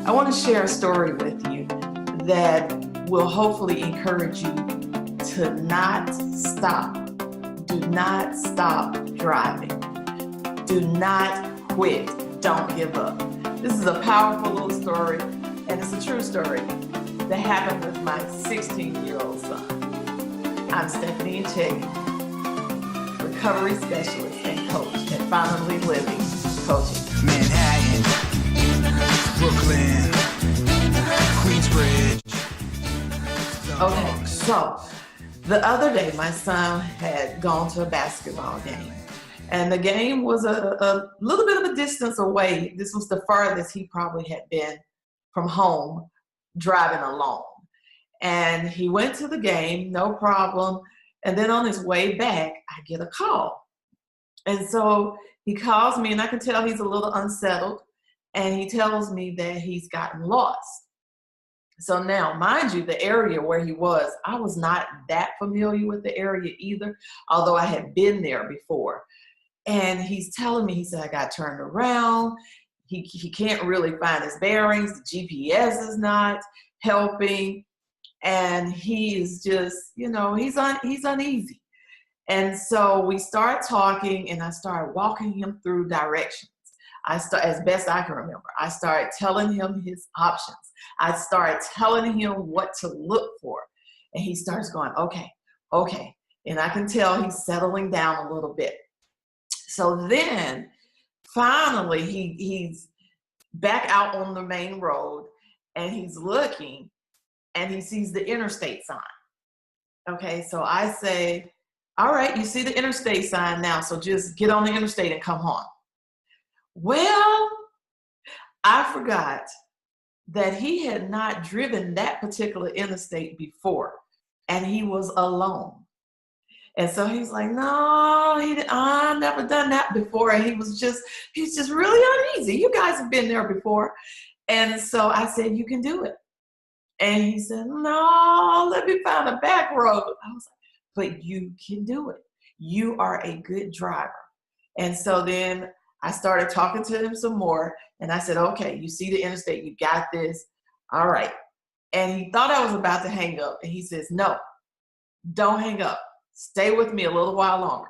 I want to share a story with you that will hopefully encourage you to not stop. Do not stop driving. Do not quit. Don't give up. This is a powerful little story, and it's a true story that happened with my 16-year-old son. I'm Stephanie Ncheke, recovery specialist and coach at Finally Living Coaching. Manhattan, Brooklyn, Queensbridge. Okay, so the other day my son had gone to a basketball game, and the game was a little bit of a distance away. This was the farthest he probably had been from home driving alone. And he went to the game, no problem. And then on his way back, I get a call. And so he calls me, and I can tell he's a little unsettled, and he tells me that he's gotten lost. So now, mind you, the area where he was, I was not that familiar with the area either, although I had been there before. And he's telling me, he said, I got turned around. He can't really find his bearings. The GPS is not helping. And he is just, he's uneasy. And so we start talking, and I start walking him through directions. As best I can remember, I started telling him his options. I started telling him what to look for. And he starts going, okay. And I can tell he's settling down a little bit. So then finally he's back out on the main road, and he's looking, and he sees the interstate sign. Okay, so I say, all right, you see the interstate sign now, so just get on the interstate and come home. Well, I forgot that he had not driven that particular interstate before, and he was alone. And so he's like, no, I've never done that before. And he's just really uneasy. You guys have been there before. And so I said, you can do it. And he said, no, let me find a back road. I was like, but you can do it. You are a good driver. And so then I started talking to him some more, and I said, okay, you see the interstate, you got this. All right. And he thought I was about to hang up, and he says, no, don't hang up. Stay with me a little while longer.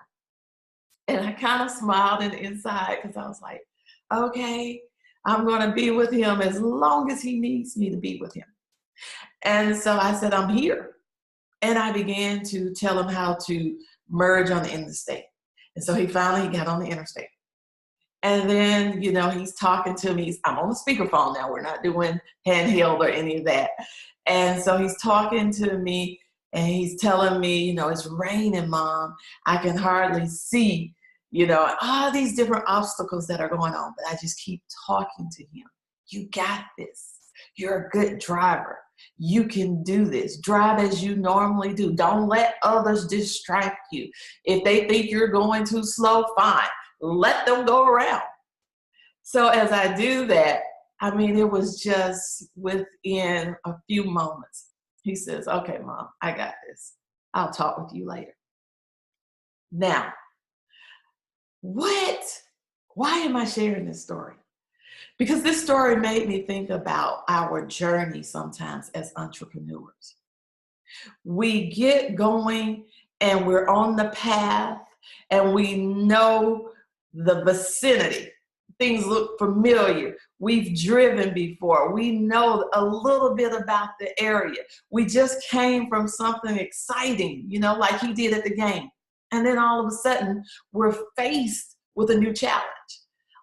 And I kind of smiled in the inside, because I was like, okay, I'm going to be with him as long as he needs me to be with him. And so I said, I'm here. And I began to tell him how to merge on the interstate. And so he finally got on the interstate. And then, he's talking to me. I'm on the speakerphone now. We're not doing handheld or any of that. And so he's talking to me, and he's telling me, it's raining, Mom. I can hardly see, all these different obstacles that are going on. But I just keep talking to him. You got this. You're a good driver. You can do this. Drive as you normally do. Don't let others distract you. If they think you're going too slow, fine. Let them go around. So as I do that, it was just within a few moments. He says, okay, Mom, I got this. I'll talk with you later. Now, why am I sharing this story? Because this story made me think about our journey sometimes as entrepreneurs. We get going, and we're on the path, and we know the vicinity. Things look familiar. We've driven before. We know a little bit about the area. We just came from something exciting, like he did at the game. And then all of a sudden, we're faced with a new challenge.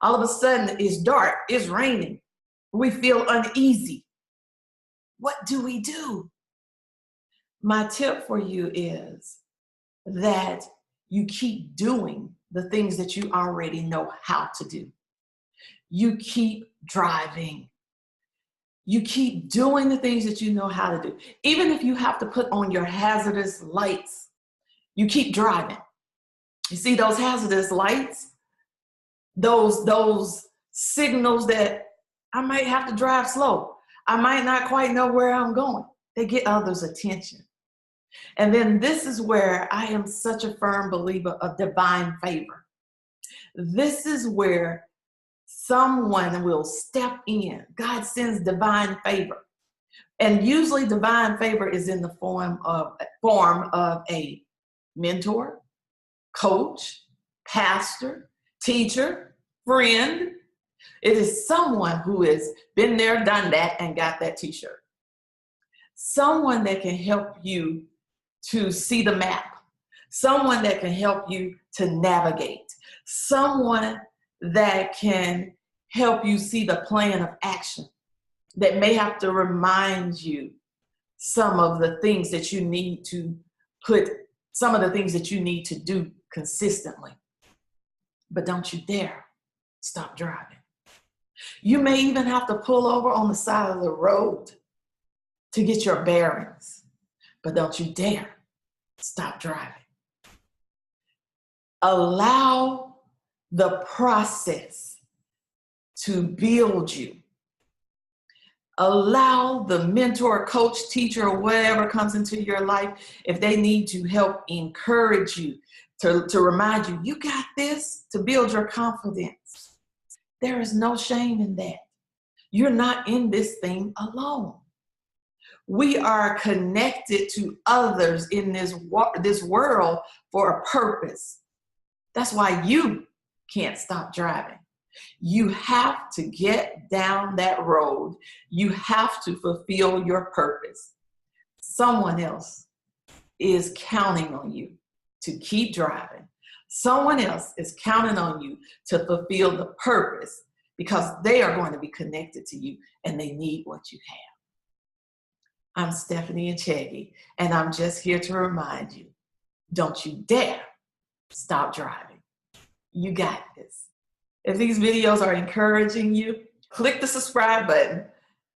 All of a sudden, it's dark, it's raining. We feel uneasy. What do we do? My tip for you is that you keep doing the things that you already know how to do. You keep driving. You keep doing the things that you know how to do. Even if you have to put on your hazardous lights, you keep driving. You see those hazardous lights? Those signals that I might have to drive slow. I might not quite know where I'm going. They get others' attention. And then this is where I am such a firm believer of divine favor. This is where Someone will step in. God sends divine favor. And usually divine favor is in the form of a mentor, coach, pastor, teacher, friend. It is someone who has been there, done that, and got that t-shirt. Someone that can help you to see the map. Someone that can help you to navigate. Someone that can help you see the plan of action, that may have to remind you some of the things that you need to do consistently. But don't you dare stop driving. You may even have to pull over on the side of the road to get your bearings, but don't you dare stop driving. Allow the process to build you. Allow the mentor, coach, teacher, or whatever comes into your life, if they need to help encourage you, to remind you, you got this, to build your confidence. There is no shame in that. You're not in this thing alone. We are connected to others in this world for a purpose. That's why you can't stop driving. You have to get down that road. You have to fulfill your purpose. Someone else is counting on you to keep driving. Someone else is counting on you to fulfill the purpose because they are going to be connected to you and they need what you have. I'm Stephanie Nchegi, and I'm just here to remind you, don't you dare stop driving. You got this. If these videos are encouraging you, click the subscribe button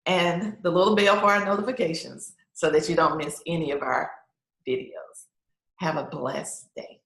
and the little bell for our notifications so that you don't miss any of our videos. Have a blessed day.